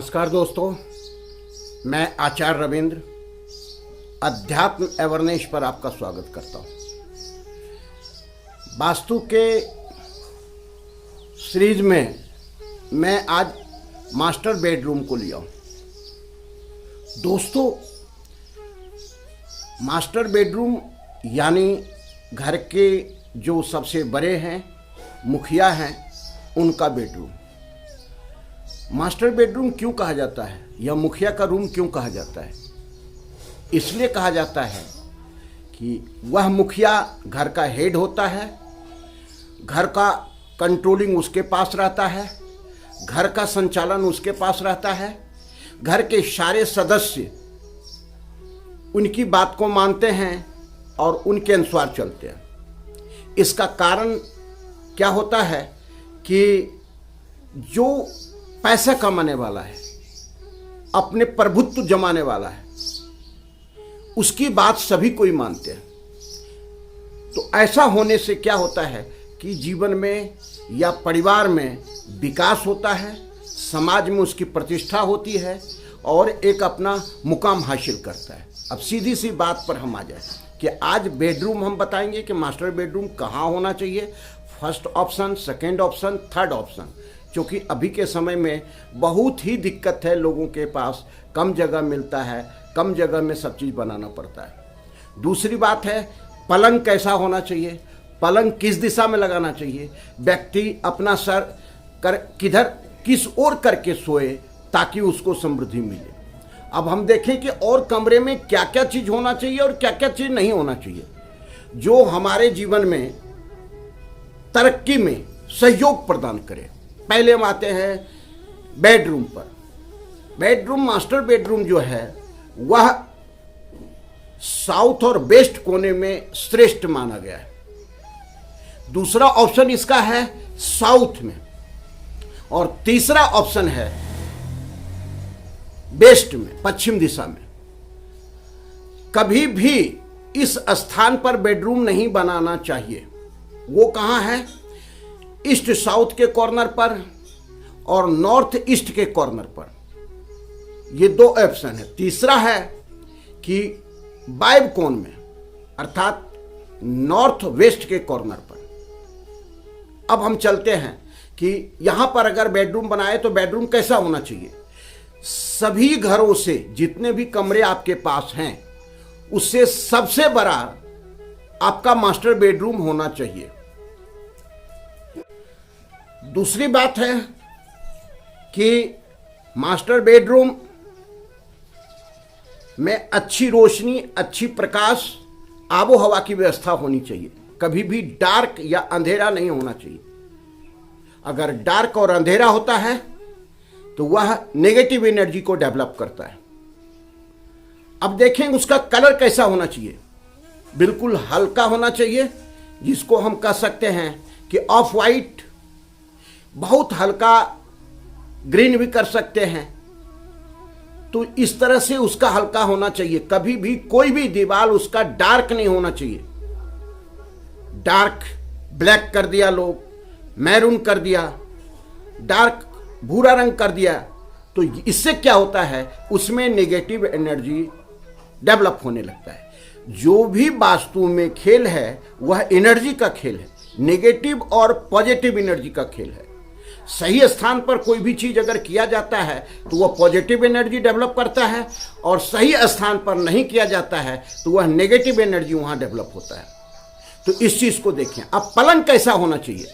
नमस्कार दोस्तों, मैं आचार्य रविंद्र अध्यात्म अवेयरनेस पर आपका स्वागत करता हूँ। वास्तु के सीरीज में मैं आज मास्टर बेडरूम को लिया हूँ। दोस्तों, मास्टर बेडरूम यानी घर के जो सबसे बड़े हैं, मुखिया हैं, उनका बेडरूम। मास्टर बेडरूम क्यों कहा जाता है या मुखिया का रूम क्यों कहा जाता है? इसलिए कहा जाता है कि वह मुखिया घर का हेड होता है, घर का कंट्रोलिंग उसके पास रहता है, घर का संचालन उसके पास रहता है, घर के सारे सदस्य उनकी बात को मानते हैं और उनके अनुसार चलते हैं। इसका कारण क्या होता है कि जो पैसा कमाने वाला है, अपने प्रभुत्व जमाने वाला है, उसकी बात सभी कोई मानते हैं। तो ऐसा होने से क्या होता है कि जीवन में या परिवार में विकास होता है, समाज में उसकी प्रतिष्ठा होती है और एक अपना मुकाम हासिल करता है। अब सीधी सी बात पर हम आ जाए कि आज बेडरूम हम बताएंगे कि मास्टर बेडरूम कहाँ होना चाहिए। First option, second option, third option. क्योंकि अभी के समय में बहुत ही दिक्कत है, लोगों के पास कम जगह मिलता है, कम जगह में सब चीज़ बनाना पड़ता है। दूसरी बात है, पलंग कैसा होना चाहिए, पलंग किस दिशा में लगाना चाहिए, व्यक्ति अपना सर किधर किस ओर करके सोए ताकि उसको समृद्धि मिले। अब हम देखें कि और कमरे में क्या क्या चीज़ होना चाहिए और क्या क्या चीज़ नहीं होना चाहिए जो हमारे जीवन में तरक्की में सहयोग प्रदान करे। पहले हम आते हैं बेडरूम पर। बेडरूम, मास्टर बेडरूम जो है वह साउथ और वेस्ट कोने में श्रेष्ठ माना गया है। दूसरा ऑप्शन इसका है साउथ में और तीसरा ऑप्शन है वेस्ट में, पश्चिम दिशा में। कभी भी इस स्थान पर बेडरूम नहीं बनाना चाहिए। वो कहाँ है? ईस्ट साउथ के कॉर्नर पर और नॉर्थ ईस्ट के कॉर्नर पर। ये दो ऑप्शन है। तीसरा है कि वायव्य कोण में, अर्थात नॉर्थ वेस्ट के कॉर्नर पर। अब हम चलते हैं कि यहां पर अगर बेडरूम बनाए तो बेडरूम कैसा होना चाहिए। सभी घरों से जितने भी कमरे आपके पास हैं उससे सबसे बड़ा आपका मास्टर बेडरूम होना चाहिए। दूसरी बात है कि मास्टर बेडरूम में अच्छी रोशनी, अच्छी प्रकाश, आबो हवा की व्यवस्था होनी चाहिए। कभी भी डार्क या अंधेरा नहीं होना चाहिए। अगर डार्क और अंधेरा होता है तो वह नेगेटिव एनर्जी को डेवलप करता है। अब देखें उसका कलर कैसा होना चाहिए। बिल्कुल हल्का होना चाहिए, जिसको हम कह सकते हैं कि ऑफ वाइट, बहुत हल्का ग्रीन भी कर सकते हैं। तो इस तरह से उसका हल्का होना चाहिए। कभी भी कोई भी दीवार उसका डार्क नहीं होना चाहिए। डार्क ब्लैक कर दिया लोग, मैरून कर दिया, डार्क भूरा रंग कर दिया, तो इससे क्या होता है, उसमें नेगेटिव एनर्जी डेवलप होने लगता है। जो भी वास्तु में खेल है वह एनर्जी का खेल है, नेगेटिव और पॉजिटिव एनर्जी का खेल है। सही स्थान पर कोई भी चीज़ अगर किया जाता है तो वह पॉजिटिव एनर्जी डेवलप करता है और सही स्थान पर नहीं किया जाता है तो वह नेगेटिव एनर्जी वहाँ डेवलप होता है। तो इस चीज़ को देखें। अब पलंग कैसा होना चाहिए?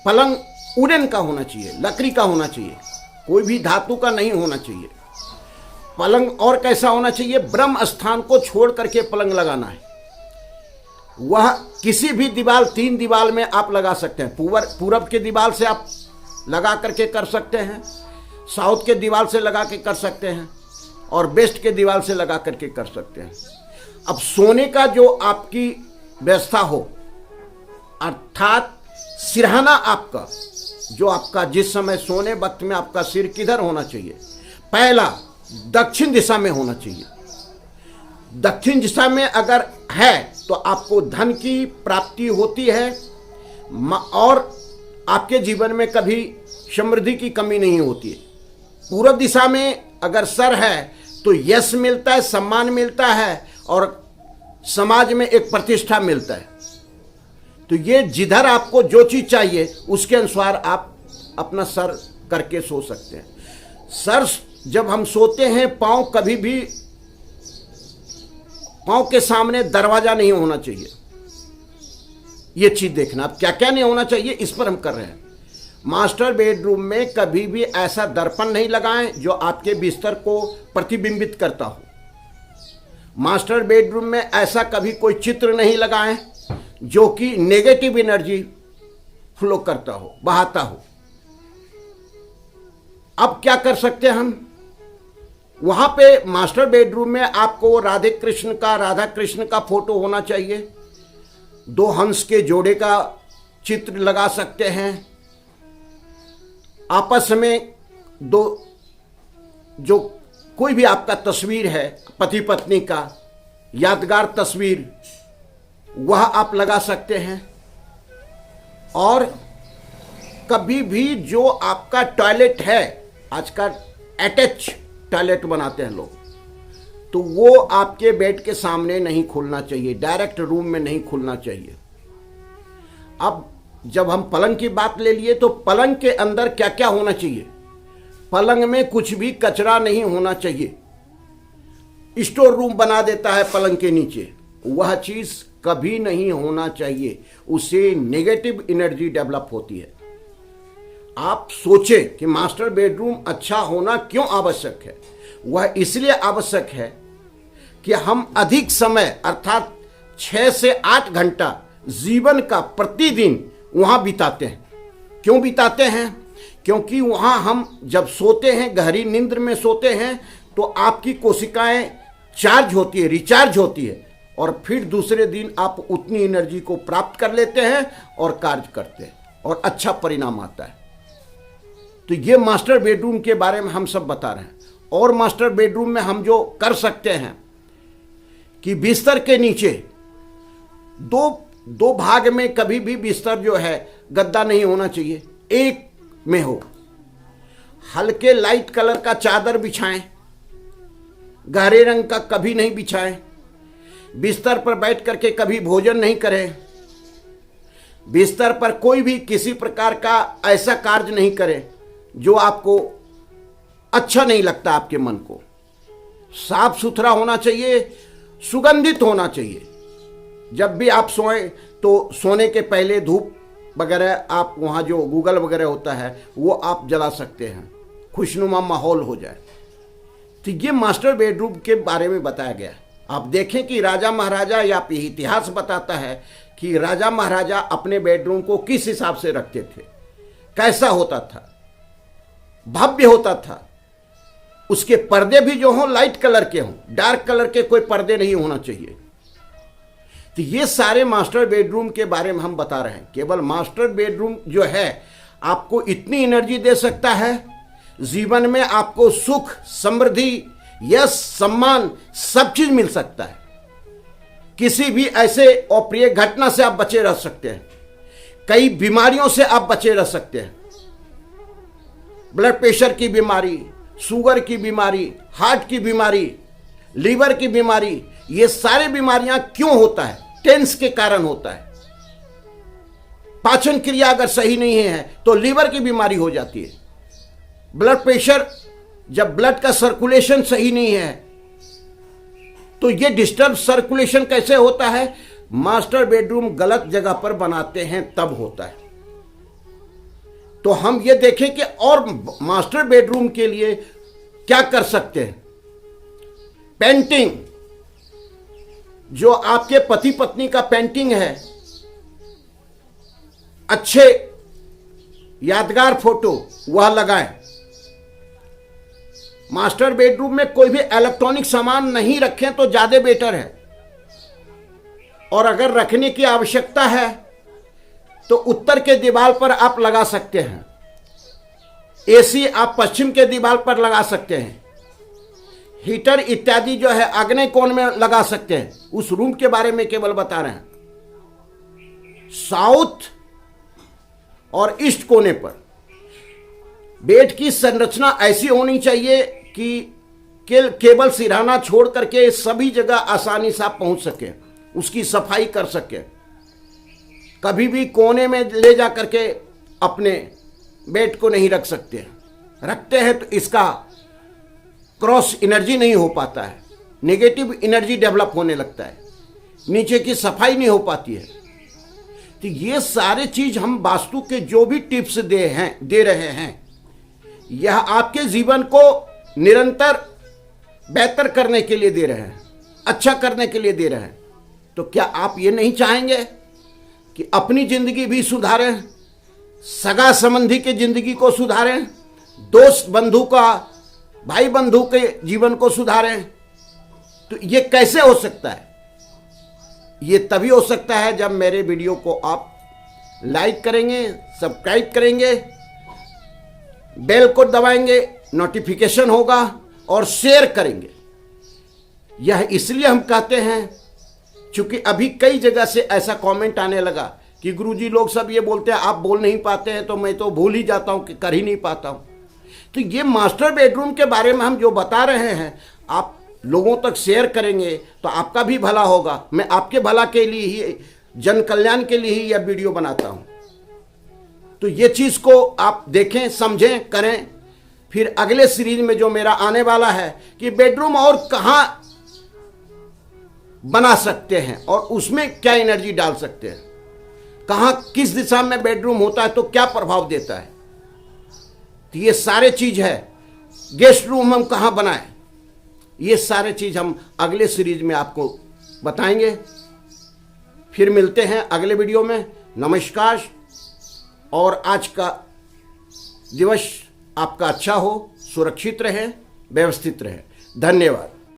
पलंग वुडन का होना चाहिए, लकड़ी का होना चाहिए, कोई भी धातु का नहीं होना चाहिए। पलंग और कैसा होना चाहिए? ब्रह्म स्थान को छोड़ करके पलंग लगाना है। वह किसी भी दीवार, 3 दीवार में आप लगा सकते हैं। पूरब के दीवार से आप लगा करके कर सकते हैं, साउथ के दीवार से लगा के कर सकते हैं और वेस्ट के दीवार से लगा करके कर सकते हैं। अब सोने का जो आपकी व्यवस्था हो, अर्थात सिरहाना आपका, जो आपका जिस समय सोने वक्त में आपका सिर किधर होना चाहिए? पहला दक्षिण दिशा में होना चाहिए। दक्षिण दिशा में अगर है तो आपको धन की प्राप्ति होती है और आपके जीवन में कभी समृद्धि की कमी नहीं होती है। पूर्व दिशा में अगर सर है तो यश मिलता है, सम्मान मिलता है और समाज में एक प्रतिष्ठा मिलता है। तो ये जिधर आपको जो चीज चाहिए उसके अनुसार आप अपना सर करके सो सकते हैं। सर जब हम सोते हैं, पांव कभी भी पांव के सामने दरवाजा नहीं होना चाहिए। ये चीज देखना अब क्या क्या नहीं होना चाहिए, इस पर हम कर रहे हैं। मास्टर बेडरूम में कभी भी ऐसा दर्पण नहीं लगाएं जो आपके बिस्तर को प्रतिबिंबित करता हो। मास्टर बेडरूम में ऐसा कभी कोई चित्र नहीं लगाएं जो कि नेगेटिव एनर्जी फ्लो करता हो, बहाता हो। अब क्या कर सकते हैं हम, वहां पे मास्टर बेडरूम में आपको राधे राधा कृष्ण का फोटो होना चाहिए। 2 हंस के जोड़े का चित्र लगा सकते हैं। आपस में दो जो कोई भी आपका तस्वीर है पति पत्नी का यादगार तस्वीर, वह आप लगा सकते हैं। और कभी भी जो आपका टॉयलेट है, आज का अटैच टॉयलेट बनाते हैं लोग, तो वो आपके बेड के सामने नहीं खुलना चाहिए, डायरेक्ट रूम में नहीं खुलना चाहिए। अब जब हम पलंग की बात ले लिए तो पलंग के अंदर क्या क्या होना चाहिए, पलंग में कुछ भी कचरा नहीं होना चाहिए। स्टोर रूम बना देता है पलंग के नीचे, वह चीज कभी नहीं होना चाहिए, उससे नेगेटिव एनर्जी डेवलप होती है। आप सोचें कि मास्टर बेडरूम अच्छा होना क्यों आवश्यक है। वह इसलिए आवश्यक है कि हम अधिक समय अर्थात 6 से 8 घंटा जीवन का प्रतिदिन वहां बिताते हैं। क्यों बिताते हैं? क्योंकि वहां हम जब सोते हैं, गहरी नींद में सोते हैं, तो आपकी कोशिकाएं चार्ज होती है, रिचार्ज होती है, और फिर दूसरे दिन आप उतनी एनर्जी को प्राप्त कर लेते हैं और कार्य करते हैं और अच्छा परिणाम आता है। तो ये मास्टर बेडरूम के बारे में हम सब बता रहे हैं। और मास्टर बेडरूम में हम जो कर सकते हैं कि बिस्तर के नीचे दो भाग में कभी भी बिस्तर जो है गद्दा नहीं होना चाहिए, एक में हो। हल्के लाइट कलर का चादर बिछाएं, गहरे रंग का कभी नहीं बिछाएं। बिस्तर पर बैठ करके कभी भोजन नहीं करें। बिस्तर पर कोई भी किसी प्रकार का ऐसा कार्य नहीं करें जो आपको अच्छा नहीं लगता, आपके मन को। साफ सुथरा होना चाहिए, सुगंधित होना चाहिए। जब भी आप सोएं तो सोने के पहले धूप वगैरह आप वहाँ जो गूगल वगैरह होता है वो आप जला सकते हैं, खुशनुमा माहौल हो जाए। तो ये मास्टर बेडरूम के बारे में बताया गया। आप देखें कि राजा महाराजा, या इतिहास बताता है कि राजा महाराजा अपने बेडरूम को किस हिसाब से रखते थे, कैसा होता था, भव्य होता था। उसके पर्दे भी जो हों लाइट कलर के हों, डार्क कलर के कोई पर्दे नहीं होना चाहिए। तो ये सारे मास्टर बेडरूम के बारे में हम बता रहे हैं। केवल मास्टर बेडरूम जो है आपको इतनी एनर्जी दे सकता है, जीवन में आपको सुख, समृद्धि, यश, सम्मान सब चीज मिल सकता है। किसी भी ऐसे अप्रिय घटना से आप बचे रह सकते हैं, कई बीमारियों से आप बचे रह सकते हैं। ब्लड प्रेशर की बीमारी, शुगर की बीमारी, हार्ट की बीमारी, लीवर की बीमारी, ये सारी बीमारियां क्यों होता है? टेंस के कारण होता है। पाचन क्रिया अगर सही नहीं है तो लीवर की बीमारी हो जाती है। ब्लड प्रेशर, जब ब्लड का सर्कुलेशन सही नहीं है तो ये डिस्टर्ब सर्कुलेशन कैसे होता है? मास्टर बेडरूम गलत जगह पर बनाते हैं तब होता है। तो हम ये देखें कि और मास्टर बेडरूम के लिए क्या कर सकते हैं। पेंटिंग, जो आपके पति पत्नी का पेंटिंग है, अच्छे यादगार फोटो वह लगाएं। मास्टर बेडरूम में कोई भी इलेक्ट्रॉनिक सामान नहीं रखें तो ज्यादा बेटर है। और अगर रखने की आवश्यकता है तो उत्तर के दीवार पर आप लगा सकते हैं। एसी आप पश्चिम के दीवार पर लगा सकते हैं। हीटर इत्यादि जो है आग्नेय कोण में लगा सकते हैं। उस रूम के बारे में केवल बता रहे हैं। साउथ और ईस्ट कोने पर बेड की संरचना ऐसी होनी चाहिए कि केवल सिरहाना छोड़ करके सभी जगह आसानी से आप पहुंच सके, उसकी सफाई कर सके। कभी भी कोने में ले जा करके अपने बेड को नहीं रख सकते, रखते हैं तो इसका क्रॉस एनर्जी नहीं हो पाता है, नेगेटिव एनर्जी डेवलप होने लगता है, नीचे की सफाई नहीं हो पाती है। तो ये सारे चीज हम वास्तु के जो भी टिप्स दे रहे हैं, यह आपके जीवन को निरंतर बेहतर करने के लिए दे रहे हैं, अच्छा करने के लिए दे रहे हैं। तो क्या आप ये नहीं चाहेंगे कि अपनी जिंदगी भी सुधारें, सगा संबंधी के जिंदगी को सुधारें, दोस्त बंधु का, भाई बंधु के जीवन को सुधारें? तो ये कैसे हो सकता है? ये तभी हो सकता है जब मेरे वीडियो को आप लाइक करेंगे, सब्सक्राइब करेंगे, बेल को दबाएंगे, नोटिफिकेशन होगा और शेयर करेंगे। यह इसलिए हम कहते हैं क्योंकि अभी कई जगह से ऐसा कमेंट आने लगा कि गुरुजी लोग सब ये बोलते हैं आप बोल नहीं पाते हैं, तो मैं तो भूल ही जाता हूं कि कर ही नहीं पाता हूं। तो ये मास्टर बेडरूम के बारे में हम जो बता रहे हैं, आप लोगों तक शेयर करेंगे तो आपका भी भला होगा। मैं आपके भला के लिए ही, जन कल्याण के लिए ही यह वीडियो बनाता हूं। तो ये चीज को आप देखें, समझें, करें। फिर अगले सीरीज में जो मेरा आने वाला है कि बेडरूम और कहां बना सकते हैं और उसमें क्या एनर्जी डाल सकते हैं, कहां किस दिशा में बेडरूम होता है तो क्या प्रभाव देता है। तो ये सारे चीज है। गेस्ट रूम हम कहां बनाएं, ये सारे चीज हम अगले सीरीज में आपको बताएंगे। फिर मिलते हैं अगले वीडियो में। नमस्कार और आज का दिवस आपका अच्छा हो, सुरक्षित रहे, व्यवस्थित रहे। धन्यवाद।